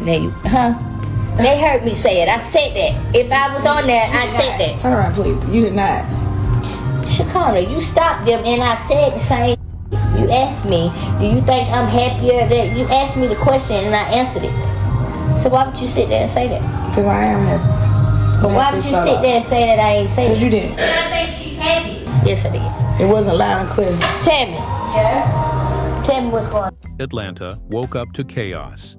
Now you, They heard me say it. I said that. If I was on there, I said that. Turn around, please. You did not. Shekinah, you stopped them and I said the same. You asked me, do you think I'm happier that you asked me the question and I answered it? So why would you sit there and say that? Because I am happy. But why would you sit there and say that I ain't say that? Because you didn't. I think she's happy. Yes, I did. It wasn't loud and clear. Tell me. Yeah? Tell me what's going on. Atlanta woke up to chaos.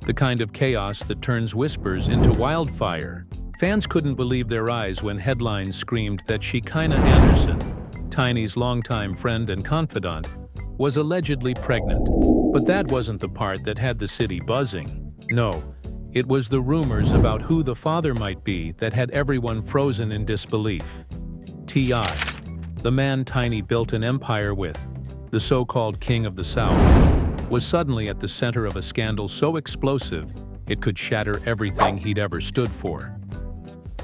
The kind of chaos that turns whispers into wildfire. Fans couldn't believe their eyes when headlines screamed that Shekinah Anderson, Tiny's longtime friend and confidant, was allegedly pregnant. But that wasn't the part that had the city buzzing. No, it was the rumors about who the father might be that had everyone frozen in disbelief. T.I., the man Tiny built an empire with, the so-called King of the South, was suddenly at the center of a scandal so explosive it could shatter everything he'd ever stood for.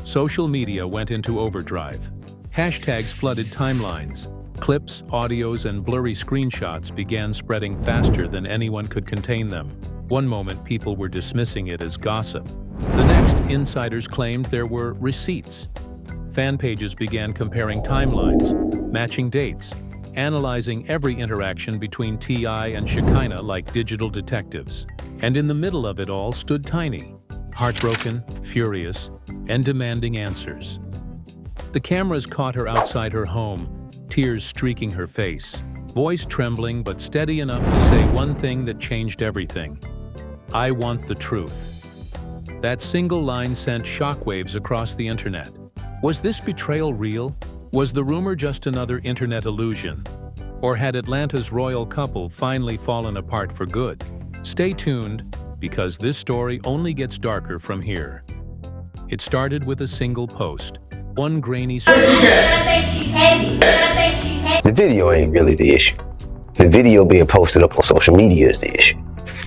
Social media went into overdrive. Hashtags flooded timelines. Clips, audios, and blurry screenshots began spreading faster than anyone could contain them. One moment, people were dismissing it as gossip. The next, insiders claimed there were receipts. Fan pages began comparing timelines, matching dates, analyzing every interaction between T.I. and Shekinah like digital detectives. And in the middle of it all stood Tiny, heartbroken, furious, and demanding answers. The cameras caught her outside her home, tears streaking her face, voice trembling but steady enough to say one thing that changed everything. "I want the truth." That single line sent shockwaves across the internet. Was this betrayal real? Was the rumor just another internet illusion? Or had Atlanta's royal couple finally fallen apart for good? Stay tuned, because this story only gets darker from here. It started with a single post. One grainy I think she's happy. I think she's happy. The video ain't really the issue. The video being posted up on social media is the issue.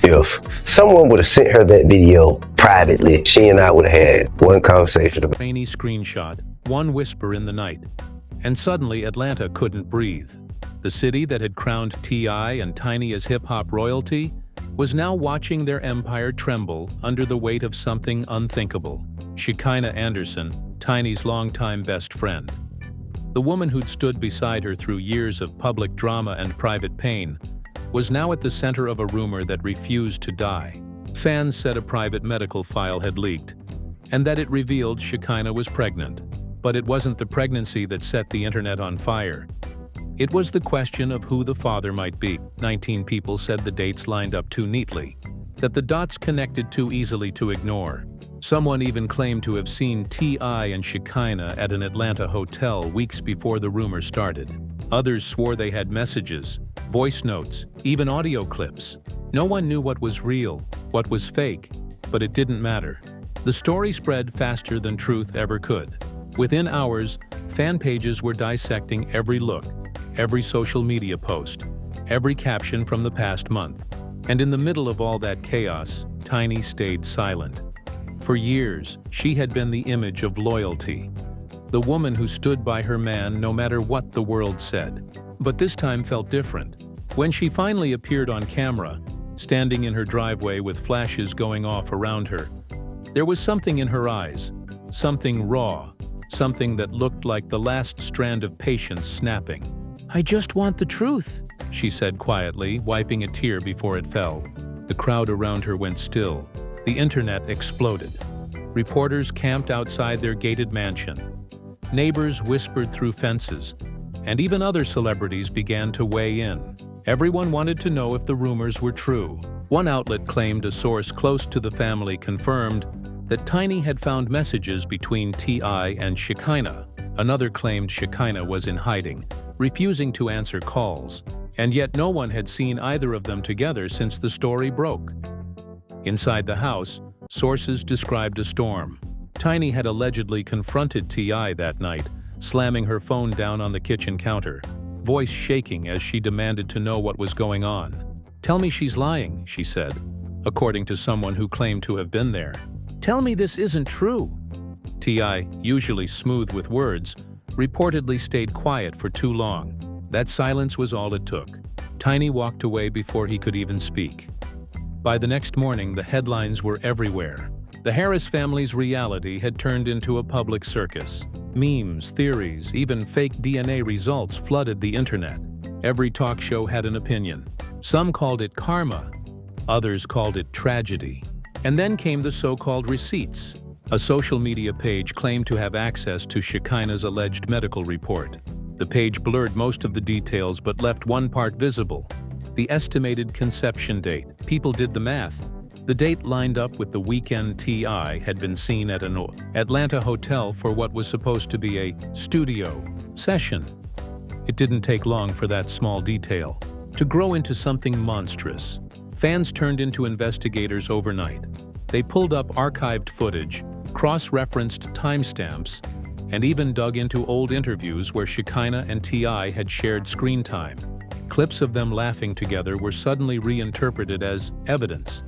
If someone would have sent her that video privately, she and I would have had one conversation about grainy screenshot, one whisper in the night, and suddenly Atlanta couldn't breathe. The city that had crowned T.I. and Tiny as hip-hop royalty was now watching their empire tremble under the weight of something unthinkable. Shekinah Anderson, Tiny's longtime best friend. The woman who'd stood beside her through years of public drama and private pain was now at the center of a rumor that refused to die. Fans said a private medical file had leaked, and that it revealed Shekinah was pregnant. But it wasn't the pregnancy that set the internet on fire. It was the question of who the father might be. 19 people said the dates lined up too neatly, that the dots connected too easily to ignore. Someone even claimed to have seen T.I. and Shekinah at an Atlanta hotel weeks before the rumor started. Others swore they had messages, voice notes, even audio clips. No one knew what was real, what was fake, but it didn't matter. The story spread faster than truth ever could. Within hours, fan pages were dissecting every look, every social media post, every caption from the past month. And in the middle of all that chaos, Tiny stayed silent. For years, she had been the image of loyalty, the woman who stood by her man no matter what the world said. But this time felt different. When she finally appeared on camera, standing in her driveway with flashes going off around her, there was something in her eyes, something raw, something that looked like the last strand of patience snapping. "I just want the truth," she said quietly, wiping a tear before it fell. The crowd around her went still. The internet exploded. Reporters camped outside their gated mansion. Neighbors whispered through fences, and even other celebrities began to weigh in. Everyone wanted to know if the rumors were true. One outlet claimed a source close to the family confirmed that Tiny had found messages between T.I. and Shekinah. Another claimed Shekinah was in hiding, refusing to answer calls, and yet no one had seen either of them together since the story broke. Inside the house, sources described a storm. Tiny had allegedly confronted T.I. that night, slamming her phone down on the kitchen counter, voice shaking as she demanded to know what was going on. "Tell me she's lying," she said, according to someone who claimed to have been there. "Tell me this isn't true." T.I., usually smooth with words, reportedly stayed quiet for too long. That silence was all it took. Tiny walked away before he could even speak. By the next morning, the headlines were everywhere. The Harris family's reality had turned into a public circus. Memes, theories, even fake DNA results flooded the internet. Every talk show had an opinion. Some called it karma, others called it tragedy. And then came the so-called receipts. A social media page claimed to have access to Shekinah's alleged medical report. The page blurred most of the details but left one part visible: the estimated conception date. People did the math. The date lined up with the weekend T.I. had been seen at an Atlanta hotel for what was supposed to be a studio session. It didn't take long for that small detail to grow into something monstrous. Fans turned into investigators overnight. They pulled up archived footage, cross-referenced timestamps, and even dug into old interviews where Shekinah and T.I. had shared screen time. Clips of them laughing together were suddenly reinterpreted as evidence.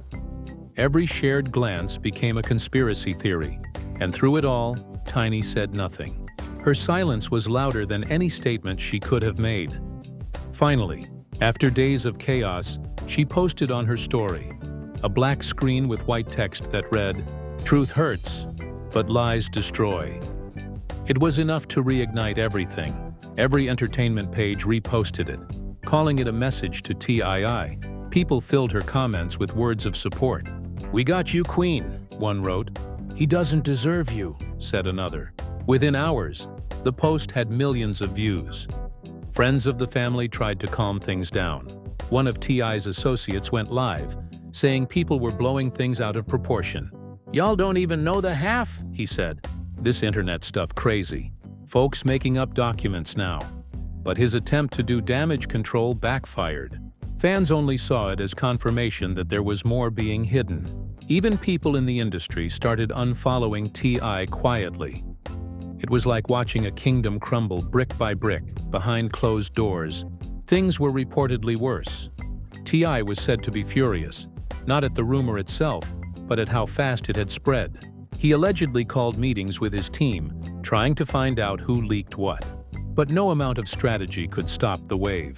Every shared glance became a conspiracy theory, and through it all, Tiny said nothing. Her silence was louder than any statement she could have made. Finally, after days of chaos, she posted on her story a black screen with white text that read, "Truth hurts, but lies destroy." It was enough to reignite everything. Every entertainment page reposted it, calling it a message to TII. People filled her comments with words of support. "We got you, Queen," one wrote. "He doesn't deserve you," said another. Within hours, the post had millions of views. Friends of the family tried to calm things down. One of T.I.'s associates went live, saying people were blowing things out of proportion. "Y'all don't even know the half," he said. This internet stuff crazy. Folks making up documents now. But his attempt to do damage control backfired. Fans only saw it as confirmation that there was more being hidden. Even people in the industry started unfollowing T.I. quietly. It was like watching a kingdom crumble brick by brick, behind closed doors. Things were reportedly worse. T.I. was said to be furious, not at the rumor itself, but at how fast it had spread. He allegedly called meetings with his team, trying to find out who leaked what. But no amount of strategy could stop the wave.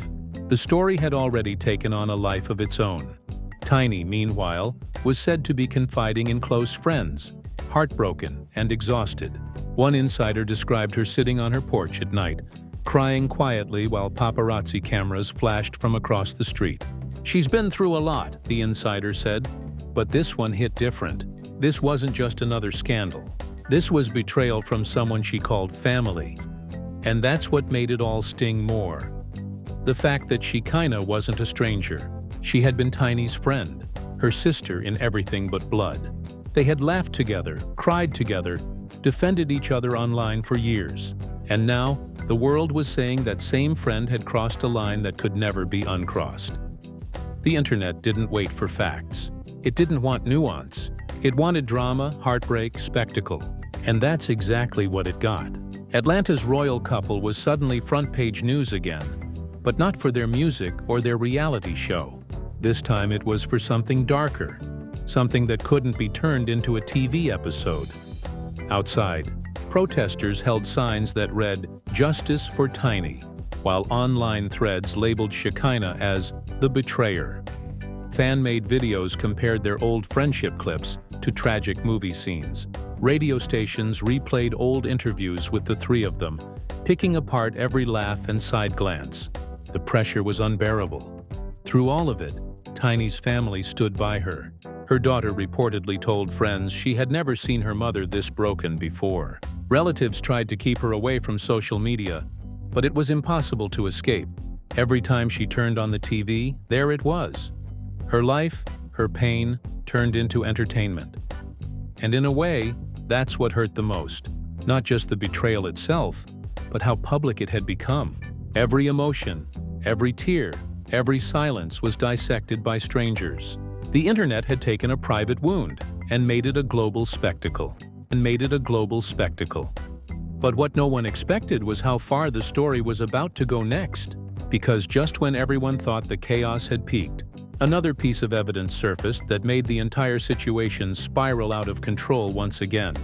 The story had already taken on a life of its own. Tiny, meanwhile, was said to be confiding in close friends, heartbroken and exhausted. One insider described her sitting on her porch at night, crying quietly while paparazzi cameras flashed from across the street. "She's been through a lot," the insider said. But this one hit different. This wasn't just another scandal. This was betrayal from someone she called family. And that's what made it all sting more. The fact that Shekinah wasn't a stranger. She had been Tiny's friend, her sister in everything but blood. They had laughed together, cried together, defended each other online for years. And now, the world was saying that same friend had crossed a line that could never be uncrossed. The internet didn't wait for facts. It didn't want nuance. It wanted drama, heartbreak, spectacle. And that's exactly what it got. Atlanta's royal couple was suddenly front-page news again, but not for their music or their reality show. This time it was for something darker, something that couldn't be turned into a TV episode. Outside, protesters held signs that read, "Justice for Tiny," while online threads labeled Shekinah as the betrayer. Fan-made videos compared their old friendship clips to tragic movie scenes. Radio stations replayed old interviews with the three of them, picking apart every laugh and side glance. The pressure was unbearable. Through all of it, Tiny's family stood by her. Her daughter reportedly told friends she had never seen her mother this broken before. Relatives tried to keep her away from social media, but it was impossible to escape. Every time she turned on the TV, there it was. Her life, her pain, turned into entertainment. And in a way, that's what hurt the most. Not just the betrayal itself, but how public it had become. Every emotion, every tear, every silence was dissected by strangers. The internet had taken a private wound and made it a global spectacle. But what no one expected was how far the story was about to go next. Because just when everyone thought the chaos had peaked, another piece of evidence surfaced that made the entire situation spiral out of control once again.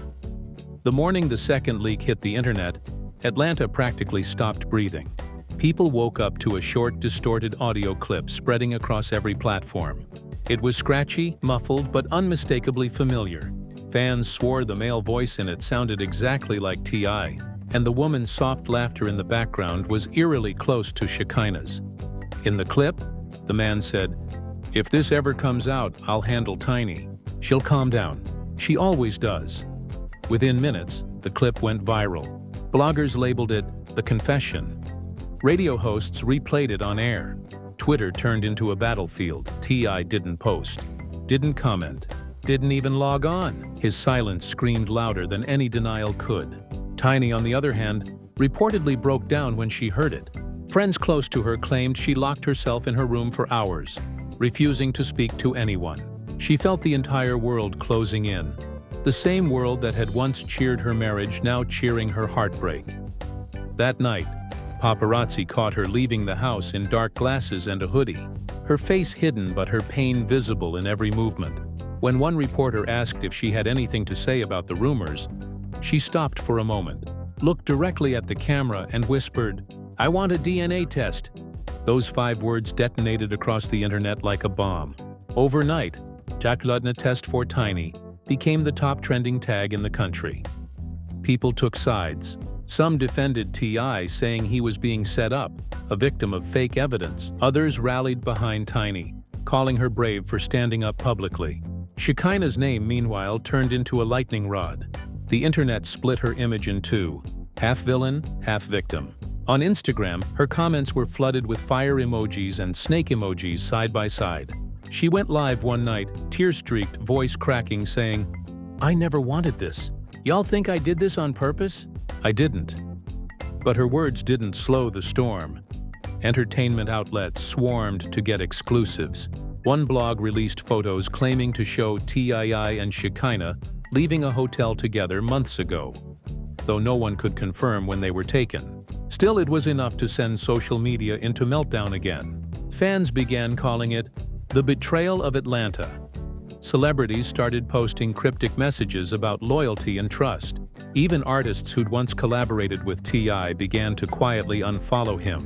The morning the second leak hit the internet, Atlanta practically stopped breathing. People woke up to a short, distorted audio clip spreading across every platform. It was scratchy, muffled, but unmistakably familiar. Fans swore the male voice in it sounded exactly like T.I., and the woman's soft laughter in the background was eerily close to Shekinah's. In the clip, the man said, "If this ever comes out, I'll handle Tiny. She'll calm down. She always does." Within minutes, the clip went viral. Bloggers labeled it "The Confession." Radio hosts replayed it on air. Twitter turned into a battlefield. T.I. didn't post, didn't comment, didn't even log on. His silence screamed louder than any denial could. Tiny, on the other hand, reportedly broke down when she heard it. Friends close to her claimed she locked herself in her room for hours, refusing to speak to anyone. She felt the entire world closing in. The same world that had once cheered her marriage, now cheering her heartbreak. That night, paparazzi caught her leaving the house in dark glasses and a hoodie, her face hidden but her pain visible in every movement. When one reporter asked if she had anything to say about the rumors, she stopped for a moment, looked directly at the camera and whispered, "I want a DNA test." Those 5 words detonated across the internet like a bomb. Overnight, Jackladna test for Tiny became the top trending tag in the country. People took sides. Some defended T.I., saying he was being set up, a victim of fake evidence. Others rallied behind Tiny, calling her brave for standing up publicly. Shekinah's name, meanwhile, turned into a lightning rod. The internet split her image in two, half villain, half victim. On Instagram, her comments were flooded with fire emojis and snake emojis side by side. She went live one night, tear-streaked, voice cracking, saying, "I never wanted this. Y'all think I did this on purpose? I didn't." But her words didn't slow the storm. Entertainment outlets swarmed to get exclusives. One blog released photos claiming to show T.I. and Shekinah leaving a hotel together months ago, though no one could confirm when they were taken. Still, it was enough to send social media into meltdown again. Fans began calling it the Betrayal of Atlanta. Celebrities started posting cryptic messages about loyalty and trust. Even artists who'd once collaborated with T.I. began to quietly unfollow him.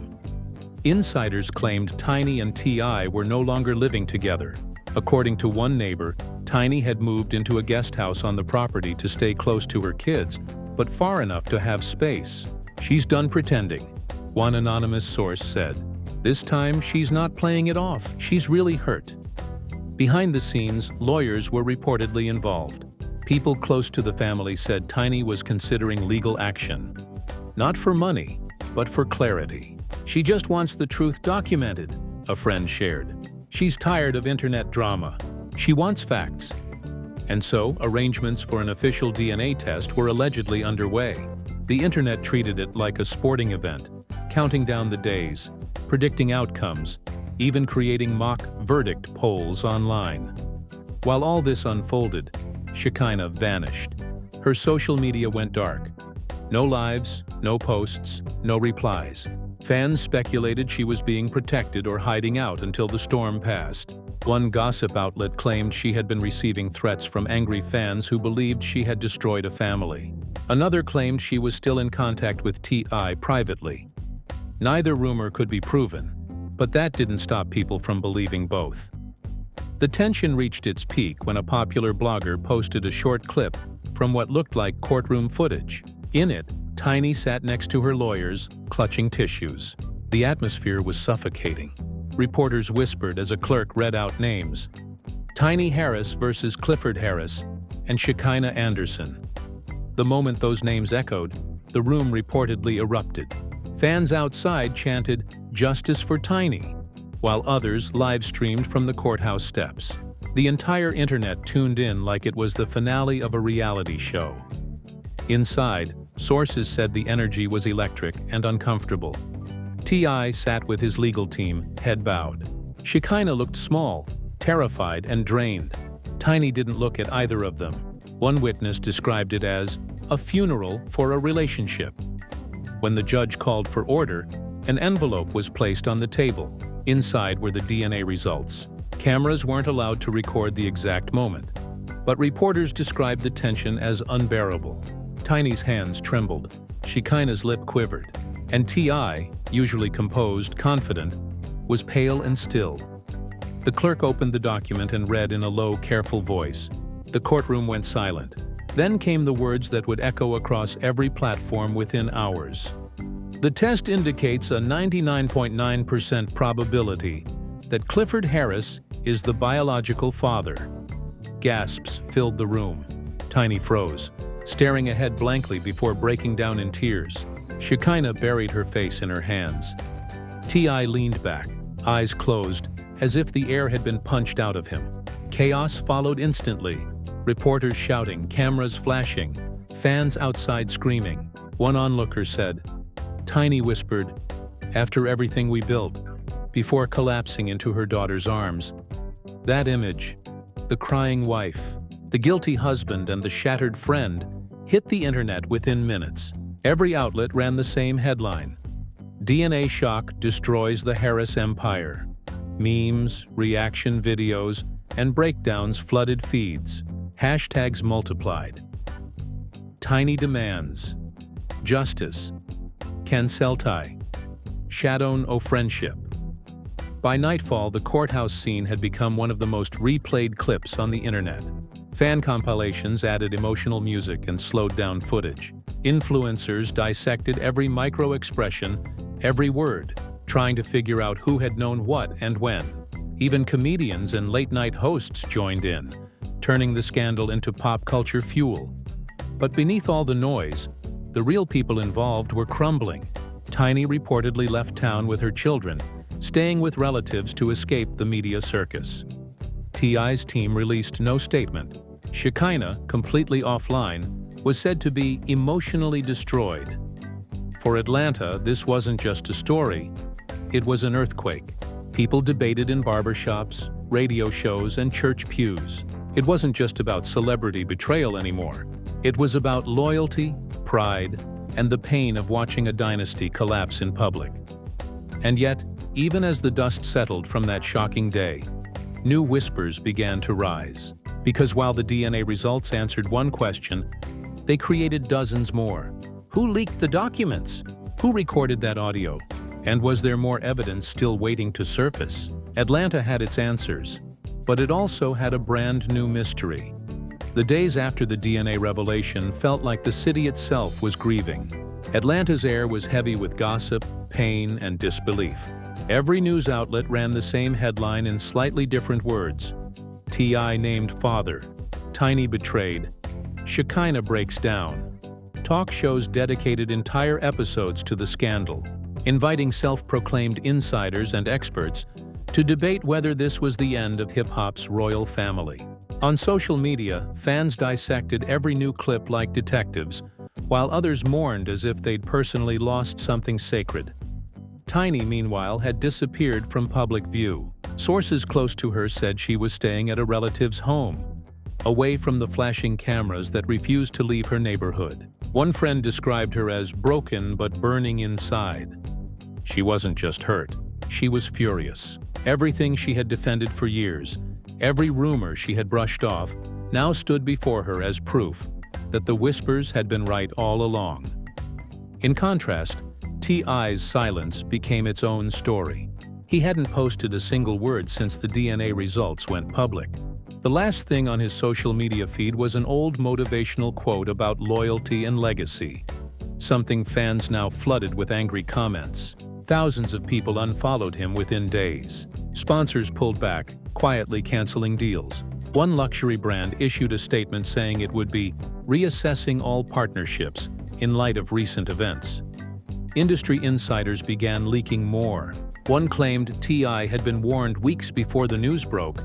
Insiders claimed Tiny and T.I. were no longer living together. According to one neighbor, Tiny had moved into a guest house on the property to stay close to her kids, but far enough to have space. "She's done pretending," one anonymous source said. "This time, she's not playing it off. She's really hurt." Behind the scenes, lawyers were reportedly involved. People close to the family said Tiny was considering legal action. Not for money, but for clarity. "She just wants the truth documented," a friend shared. "She's tired of internet drama. She wants facts." And so, arrangements for an official DNA test were allegedly underway. The internet treated it like a sporting event, counting down the days, predicting outcomes, even creating mock verdict polls online. While all this unfolded, Shekinah vanished. Her social media went dark. No lives, no posts, no replies. Fans speculated she was being protected or hiding out until the storm passed. One gossip outlet claimed she had been receiving threats from angry fans who believed she had destroyed a family. Another claimed she was still in contact with T.I. privately. Neither rumor could be proven, but that didn't stop people from believing both. The tension reached its peak when a popular blogger posted a short clip from what looked like courtroom footage. In it, Tiny sat next to her lawyers, clutching tissues. The atmosphere was suffocating. Reporters whispered as a clerk read out names: Tiny Harris versus Clifford Harris and Shekinah Anderson. The moment those names echoed, the room reportedly erupted. Fans outside chanted, "Justice for Tiny," while others live-streamed from the courthouse steps. The entire internet tuned in like it was the finale of a reality show. Inside, sources said the energy was electric and uncomfortable. T.I. sat with his legal team, head bowed. Shekinah looked small, terrified, and drained. Tiny didn't look at either of them. One witness described it as a funeral for a relationship. When the judge called for order, an envelope was placed on the table. Inside were the DNA results. Cameras weren't allowed to record the exact moment, but reporters described the tension as unbearable. Tiny's hands trembled, Shekinah's lip quivered, and T.I., usually composed, confident, was pale and still. The clerk opened the document and read in a low, careful voice. The courtroom went silent. Then came the words that would echo across every platform within hours. The test indicates a 99.9% probability that Clifford Harris is the biological father. Gasps filled the room. Tiny froze, staring ahead blankly before breaking down in tears. Shekinah buried her face in her hands. T.I. leaned back, eyes closed, as if the air had been punched out of him. Chaos followed instantly. Reporters shouting, cameras flashing, fans outside screaming. One onlooker said, Tiny whispered, "After everything we built," before collapsing into her daughter's arms. That image, the crying wife, the guilty husband, and the shattered friend, hit the internet within minutes. Every outlet ran the same headline: DNA shock destroys the Harris empire. Memes, reaction videos, and breakdowns flooded feeds. Hashtags multiplied. Tiny demands. Justice. Canceltai. Shadow'n o friendship. By nightfall, the courthouse scene had become one of the most replayed clips on the internet. Fan compilations added emotional music and slowed down footage. Influencers dissected every micro-expression, every word, trying to figure out who had known what and when. Even comedians and late-night hosts joined in, turning the scandal into pop culture fuel. But beneath all the noise, the real people involved were crumbling. Tiny reportedly left town with her children, staying with relatives to escape the media circus. T.I.'s team released no statement. Shekinah, completely offline, was said to be emotionally destroyed. For Atlanta, this wasn't just a story, it was an earthquake. People debated in barbershops, radio shows, and church pews. It wasn't just about celebrity betrayal anymore. It was about loyalty, pride, and the pain of watching a dynasty collapse in public. And yet, even as the dust settled from that shocking day, new whispers began to rise. Because while the DNA results answered one question, they created dozens more. Who leaked the documents? Who recorded that audio? And was there more evidence still waiting to surface? Atlanta had its answers, but it also had a brand new mystery. The days after the DNA revelation felt like the city itself was grieving. Atlanta's air was heavy with gossip, pain, and disbelief. Every news outlet ran the same headline in slightly different words. T.I. named father. Tiny betrayed. Shekinah breaks down. Talk shows dedicated entire episodes to the scandal, inviting self-proclaimed insiders and experts to debate whether this was the end of hip-hop's royal family. On social media, fans dissected every new clip like detectives, while others mourned as if they'd personally lost something sacred. Tiny, meanwhile, had disappeared from public view. Sources close to her said she was staying at a relative's home, away from the flashing cameras that refused to leave her neighborhood. One friend described her as broken but burning inside. She wasn't just hurt, she was furious. Everything she had defended for years, every rumor she had brushed off, now stood before her as proof that the whispers had been right all along. In contrast, T.I.'s silence became its own story. He hadn't posted a single word since the DNA results went public. The last thing on his social media feed was an old motivational quote about loyalty and legacy, something fans now flooded with angry comments. Thousands of people unfollowed him within days. Sponsors pulled back, quietly canceling deals. One luxury brand issued a statement saying it would be reassessing all partnerships in light of recent events. Industry insiders began leaking more. One claimed T.I. had been warned weeks before the news broke,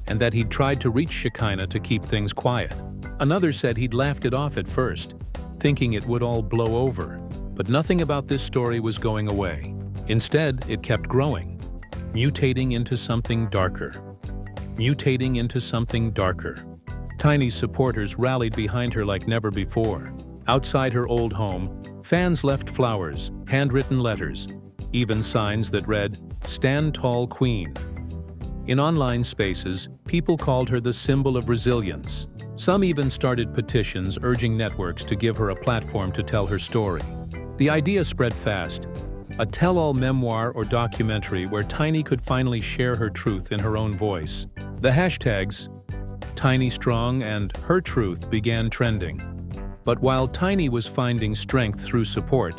and that he'd tried to reach Shekinah to keep things quiet. Another said he'd laughed it off at first, thinking it would all blow over. But nothing about this story was going away. Instead, it kept growing, mutating into something darker. Mutating into something darker. Tiny's supporters rallied behind her like never before. Outside her old home, fans left flowers, handwritten letters, even signs that read, "Stand tall, Queen." In online spaces, people called her the symbol of resilience. Some even started petitions urging networks to give her a platform to tell her story. The idea spread fast. a tell-all memoir or documentary where Tiny could finally share her truth in her own voice. The hashtags Tiny Strong and Her Truth began trending. But while Tiny was finding strength through support,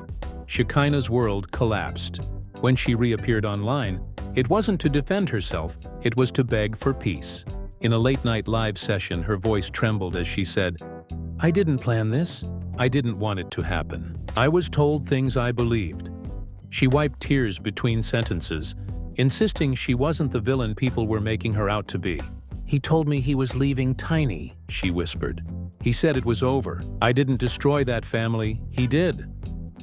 Shekinah's world collapsed. When she reappeared online, it wasn't to defend herself, it was to beg for peace. In a late-night live session, her voice trembled as she said, "I didn't plan this. I didn't want it to happen. I was told things I believed." She wiped tears between sentences, insisting she wasn't the villain people were making her out to be. "He told me he was leaving Tiny," she whispered. "He said it was over. I didn't destroy that family, he did."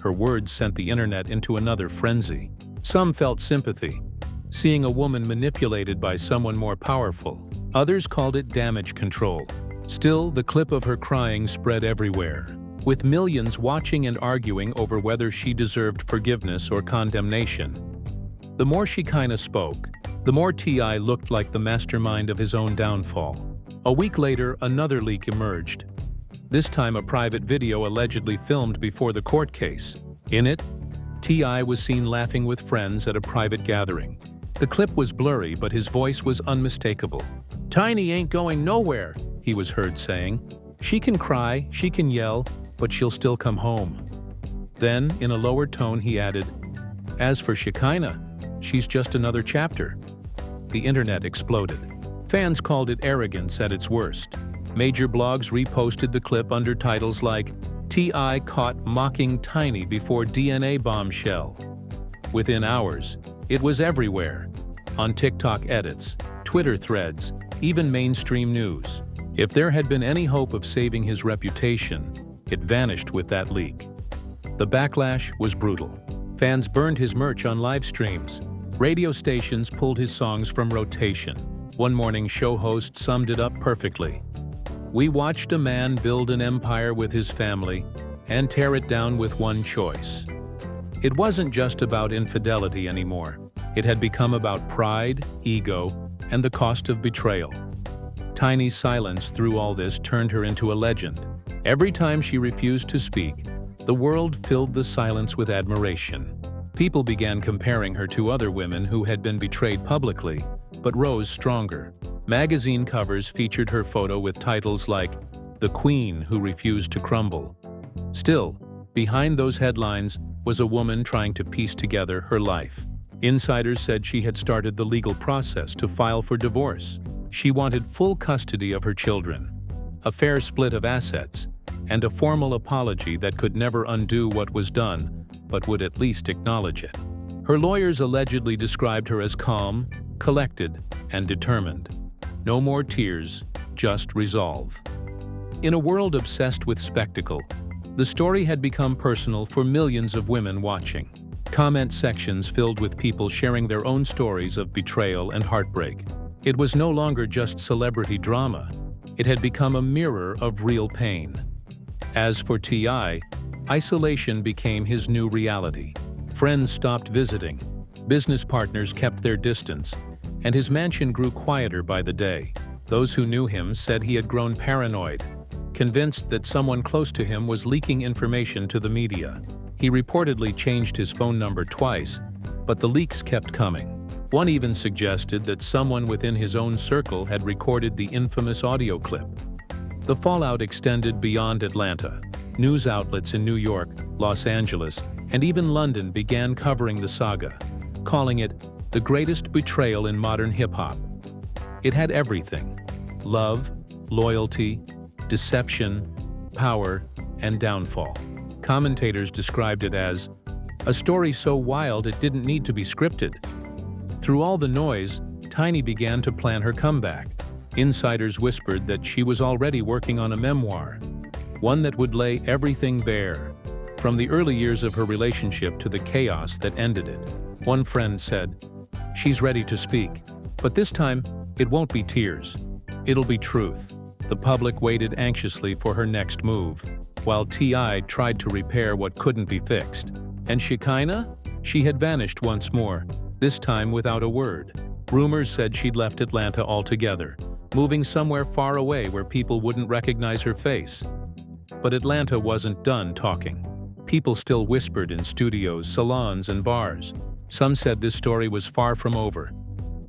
Her words sent the internet into another frenzy. Some felt sympathy, seeing a woman manipulated by someone more powerful. Others called it damage control. Still, the clip of her crying spread everywhere, with millions watching and arguing over whether she deserved forgiveness or condemnation. The more Shekinah spoke, the more T.I. looked like the mastermind of his own downfall. A week later, another leak emerged. This time a private video allegedly filmed before the court case. In it, T.I. was seen laughing with friends at a private gathering. The clip was blurry, but his voice was unmistakable. "Tiny ain't going nowhere," he was heard saying. "She can cry, she can yell, but she'll still come home." Then, in a lower tone, he added, "As for Shekinah, she's just another chapter." The internet exploded. Fans called it arrogance at its worst. Major blogs reposted the clip under titles like, "T.I. caught mocking Tiny before DNA bombshell." Within hours, it was everywhere. On TikTok edits, Twitter threads, even mainstream news. If there had been any hope of saving his reputation, it vanished with that leak. The backlash was brutal. Fans burned his merch on live streams. Radio stations pulled his songs from rotation. One morning show host summed it up perfectly. "We watched a man build an empire with his family and tear it down with one choice." It wasn't just about infidelity anymore. It had become about pride, ego, and the cost of betrayal. Tiny's silence through all this turned her into a legend. Every time she refused to speak, the world filled the silence with admiration. People began comparing her to other women who had been betrayed publicly, but rose stronger. Magazine covers featured her photo with titles like "The Queen Who Refused to Crumble." Still, behind those headlines was a woman trying to piece together her life. Insiders said she had started the legal process to file for divorce. She wanted full custody of her children, a fair split of assets, and a formal apology that could never undo what was done, but would at least acknowledge it. Her lawyers allegedly described her as calm, collected, and determined. No more tears, just resolve. In a world obsessed with spectacle, the story had become personal for millions of women watching. Comment sections filled with people sharing their own stories of betrayal and heartbreak. It was no longer just celebrity drama. It had become a mirror of real pain. As for T.I., isolation became his new reality. Friends stopped visiting, business partners kept their distance, and his mansion grew quieter by the day. Those who knew him said he had grown paranoid, convinced that someone close to him was leaking information to the media. He reportedly changed his phone number twice, but the leaks kept coming. One even suggested that someone within his own circle had recorded the infamous audio clip. The fallout extended beyond Atlanta. News outlets in New York, Los Angeles, and even London began covering the saga, calling it the greatest betrayal in modern hip-hop. It had everything: love, loyalty, deception, power, and downfall. Commentators described it as a story so wild it didn't need to be scripted. Through all the noise, Tiny began to plan her comeback. Insiders whispered that she was already working on a memoir, one that would lay everything bare, from the early years of her relationship to the chaos that ended it. One friend said, "She's ready to speak, but this time, it won't be tears. It'll be truth." The public waited anxiously for her next move, while T.I. tried to repair what couldn't be fixed. And Shekinah? She had vanished once more, this time without a word. Rumors said she'd left Atlanta altogether, moving somewhere far away where people wouldn't recognize her face. But Atlanta wasn't done talking. People still whispered in studios, salons, and bars. Some said this story was far from over,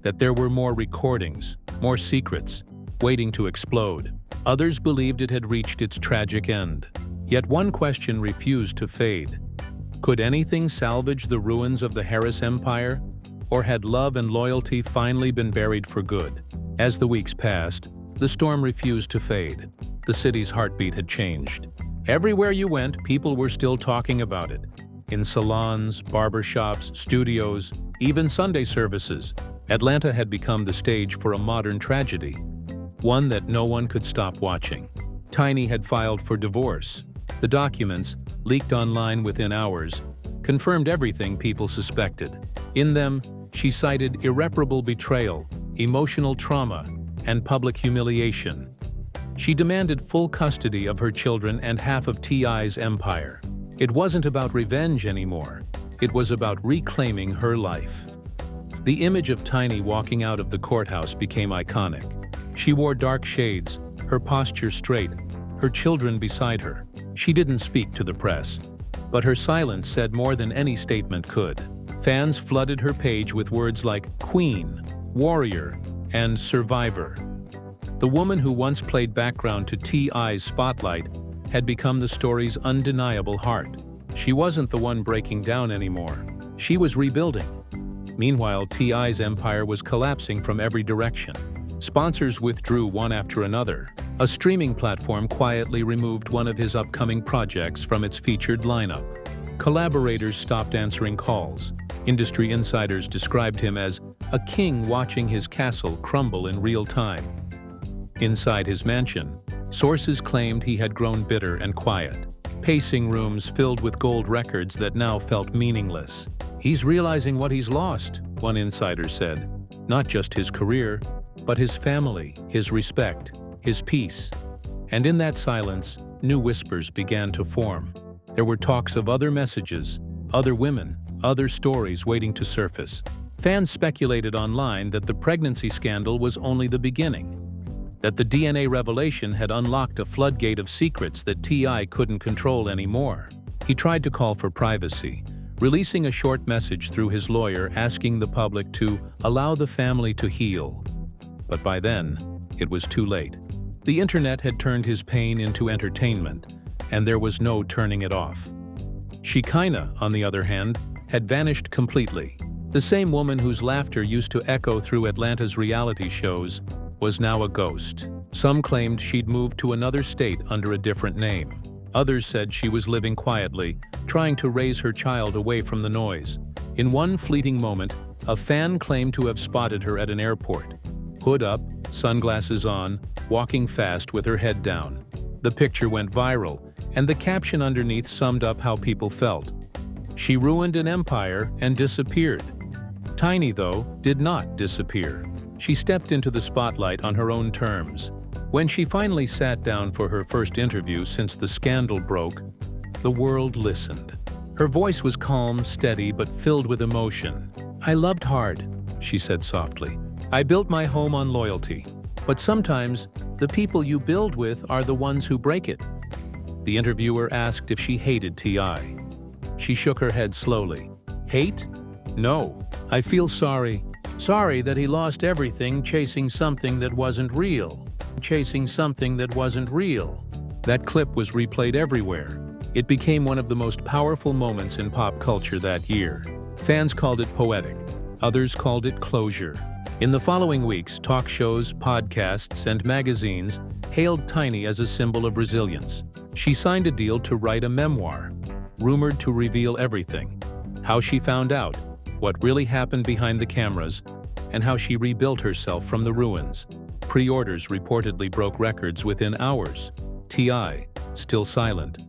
that there were more recordings, more secrets, waiting to explode. Others believed it had reached its tragic end. Yet one question refused to fade. Could anything salvage the ruins of the Harris Empire? Or had love and loyalty finally been buried for good? As the weeks passed, the storm refused to fade. The city's heartbeat had changed. Everywhere you went, people were still talking about it. In salons, barbershops, studios, even Sunday services, Atlanta had become the stage for a modern tragedy, one that no one could stop watching. Tiny had filed for divorce. The documents, leaked online within hours, confirmed everything people suspected. In them, she cited irreparable betrayal, emotional trauma, and public humiliation. She demanded full custody of her children and half of T.I.'s empire. It wasn't about revenge anymore. It was about reclaiming her life. The image of Tiny walking out of the courthouse became iconic. She wore dark shades, her posture straight, her children beside her. She didn't speak to the press, but her silence said more than any statement could. Fans flooded her page with words like queen, warrior, and survivor. The woman who once played background to T.I.'s spotlight had become the story's undeniable heart. She wasn't the one breaking down anymore. She was rebuilding. Meanwhile, T.I.'s empire was collapsing from every direction. Sponsors withdrew one after another. A streaming platform quietly removed one of his upcoming projects from its featured lineup. Collaborators stopped answering calls. Industry insiders described him as a king watching his castle crumble in real time. Inside his mansion, sources claimed he had grown bitter and quiet. Pacing rooms filled with gold records that now felt meaningless. He's realizing what he's lost, one insider said. Not just his career, but his family, his respect, his peace. And in that silence, new whispers began to form. There were talks of other messages, other women, other stories waiting to surface. Fans speculated online that the pregnancy scandal was only the beginning, that the DNA revelation had unlocked a floodgate of secrets that T.I. couldn't control anymore. He tried to call for privacy, releasing a short message through his lawyer asking the public to allow the family to heal. But by then, it was too late. The internet had turned his pain into entertainment, and there was no turning it off. Shekinah, on the other hand, had vanished completely. The same woman whose laughter used to echo through Atlanta's reality shows was now a ghost. Some claimed she'd moved to another state under a different name. Others said she was living quietly, trying to raise her child away from the noise. In one fleeting moment, a fan claimed to have spotted her at an airport. Hood up, sunglasses on, walking fast with her head down. The picture went viral, and the caption underneath summed up how people felt. She ruined an empire and disappeared. Tiny, though, did not disappear. She stepped into the spotlight on her own terms. When she finally sat down for her first interview since the scandal broke, the world listened. Her voice was calm, steady, but filled with emotion. "I loved hard," she said softly. "I built my home on loyalty. But sometimes, the people you build with are the ones who break it." The interviewer asked if she hated T.I. She shook her head slowly. "Hate? No. I feel sorry. Sorry that he lost everything chasing something that wasn't real. Chasing something that wasn't real." That clip was replayed everywhere. It became one of the most powerful moments in pop culture that year. Fans called it poetic. Others called it closure. In the following weeks, talk shows, podcasts, and magazines hailed Tiny as a symbol of resilience. She signed a deal to write a memoir, rumored to reveal everything: how she found out, what really happened behind the cameras, and how she rebuilt herself from the ruins. Pre-orders reportedly broke records within hours. T.I., still silent,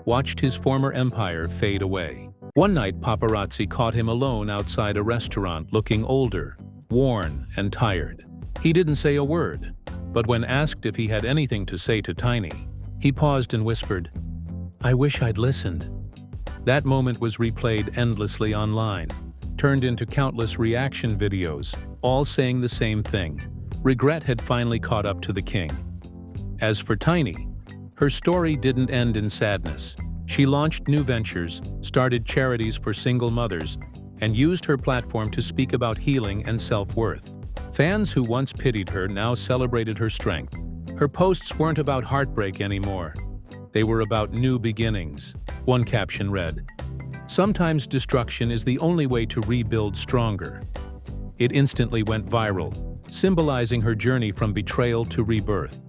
watched his former empire fade away. One night, paparazzi caught him alone outside a restaurant, looking older, worn, and tired. He didn't say a word, but when asked if he had anything to say to Tiny, he paused and whispered, "I wish I'd listened." That moment was replayed endlessly online, turned into countless reaction videos, all saying the same thing: regret had finally caught up to the king. As for Tiny, her story didn't end in sadness. She launched new ventures, started charities for single mothers, and used her platform to speak about healing and self-worth. Fans who once pitied her now celebrated her strength. Her posts weren't about heartbreak anymore. They were about new beginnings. One caption read, "Sometimes destruction is the only way to rebuild stronger." It instantly went viral, symbolizing her journey from betrayal to rebirth.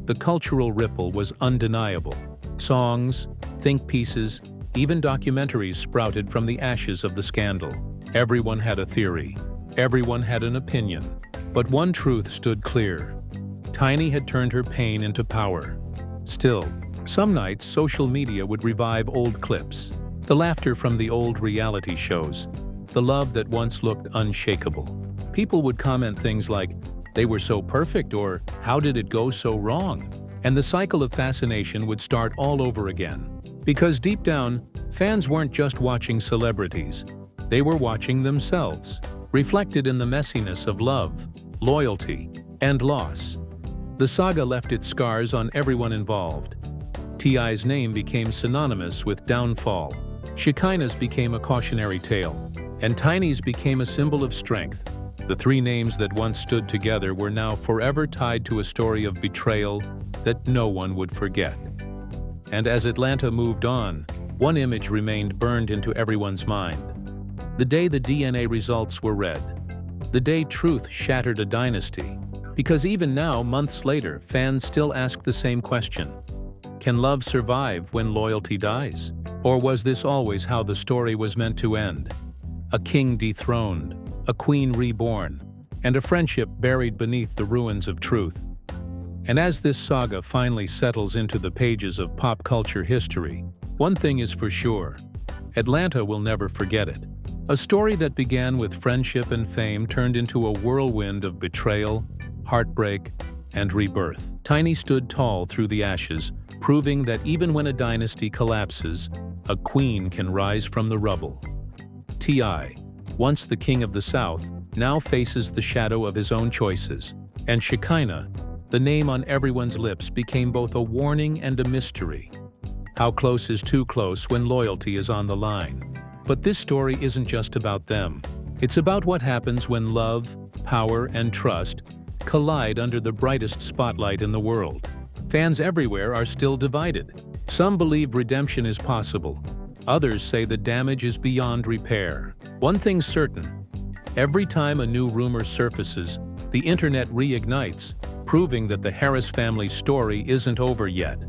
The cultural ripple was undeniable. Songs, think pieces, even documentaries sprouted from the ashes of the scandal. Everyone had a theory. Everyone had an opinion. But one truth stood clear. Tiny had turned her pain into power. Still, some nights social media would revive old clips. The laughter from the old reality shows. The love that once looked unshakable. People would comment things like, "They were so perfect," or "How did it go so wrong?" And the cycle of fascination would start all over again. Because deep down, fans weren't just watching celebrities. They were watching themselves, reflected in the messiness of love, loyalty, and loss. The saga left its scars on everyone involved. T.I.'s name became synonymous with downfall. Shekinah's became a cautionary tale, and Tiny's became a symbol of strength. The three names that once stood together were now forever tied to a story of betrayal that no one would forget. And as Atlanta moved on, one image remained burned into everyone's mind. The day the DNA results were read. The day truth shattered a dynasty. Because even now, months later, fans still ask the same question. Can love survive when loyalty dies? Or was this always how the story was meant to end? A king dethroned, a queen reborn, and a friendship buried beneath the ruins of truth. And as this saga finally settles into the pages of pop culture history, one thing is for sure: Atlanta will never forget it. A story that began with friendship and fame turned into a whirlwind of betrayal, heartbreak, and rebirth. Tiny stood tall through the ashes, proving that even when a dynasty collapses, a queen can rise from the rubble. T.I., once the king of the South, now faces the shadow of his own choices. And Shekinah, the name on everyone's lips, became both a warning and a mystery. How close is too close when loyalty is on the line? But this story isn't just about them. It's about what happens when love, power, and trust collide under the brightest spotlight in the world. Fans everywhere are still divided. Some believe redemption is possible. Others say the damage is beyond repair. One thing's certain: every time a new rumor surfaces, the internet reignites, proving that the Harris family story isn't over yet.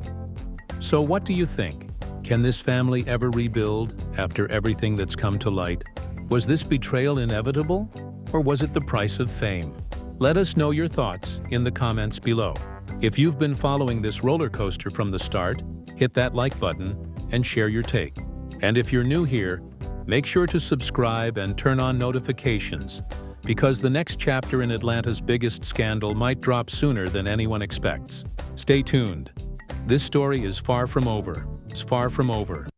So what do you think? Can this family ever rebuild after everything that's come to light? Was this betrayal inevitable, or was it the price of fame? Let us know your thoughts in the comments below. If you've been following this roller coaster from the start, hit that like button and share your take. And if you're new here, make sure to subscribe and turn on notifications, because the next chapter in Atlanta's biggest scandal might drop sooner than anyone expects. Stay tuned. This story is far from over. It's far from over.